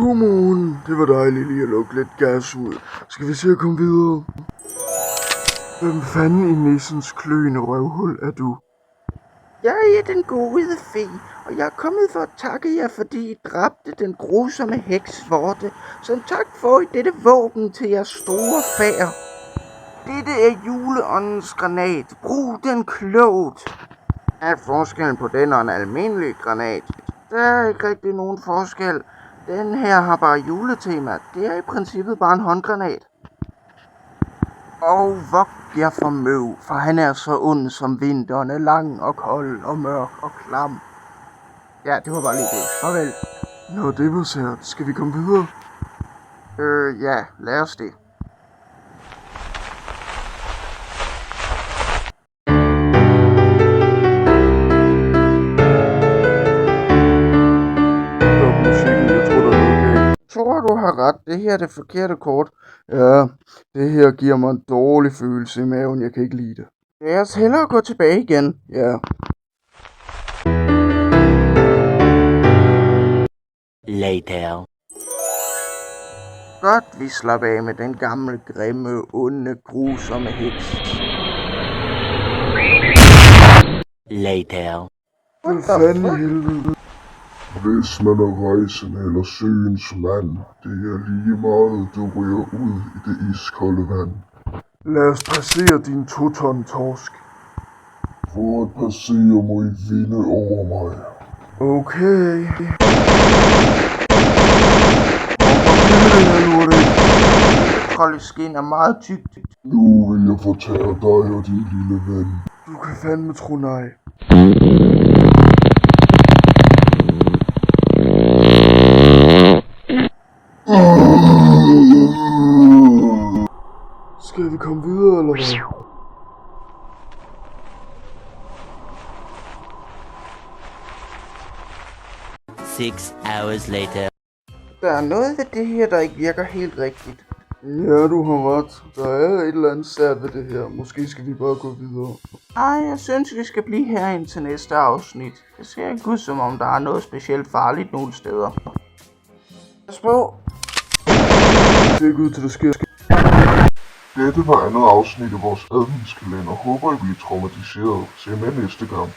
Godmorgen. Det var dejligt lige at lukke lidt gas ud. Skal vi se at komme videre? Hvem fanden i nissens kløende røvhul er du? Jeg er den gode fe, og jeg er kommet for at takke jer, fordi I dræbte den grusomme heks Vorte. Som tak får I dette våben til jeres store færd. Dette er juleåndens granat. Brug den klogt. Hvad er forskellen på den og en almindelig granat? Der er ikke rigtig nogen forskel. Den her har bare juletema. Det er i princippet bare en håndgranat. Og vogt jer for møv, for han er så ond som vinteren er lang og kold og mørk og klam. Ja, det var bare lige det. Farvel. Nå, det var sært. Skal vi komme videre? Ja, lad os det. Stop musikken, jeg tror, der er noget galt. Tror du har ret, det her er det forkerte kort. Ja, det her giver mig en dårlig følelse i maven. Jeg kan ikke lide det. Lad os hellere gå tilbage igen. Ja. Later. Godt, vi slapper af med den gamle, grimme, onde, grusomme heks. Later. Hvad fanden i helvede? Hvis man er rejsende eller søens mand, det er lige meget, du ryger ud i det iskolde vand. Lad os passere din 2-ton torsk. For at passere må I vinde over mig. Okay. Kolde skin er meget tykt. Nu vil jeg fortære dig og din lille ven. Du kan fandme tro nej. Skal vi komme videre, eller hvad? Six hours later. Der er noget ved det her, der ikke virker helt rigtigt. Ja, du har ret. Der er et eller andet sært ved det her. Måske skal vi bare gå videre. Ej, jeg synes, vi skal blive herinde til næste afsnit. Det ser ikke ud, som om der er noget specielt farligt nogle steder. Pas på. Det er ikke ud til, der sker. Dette var andet afsnit af vores adventskalender. Håber I bliver traumatiseret. Se med næste gang.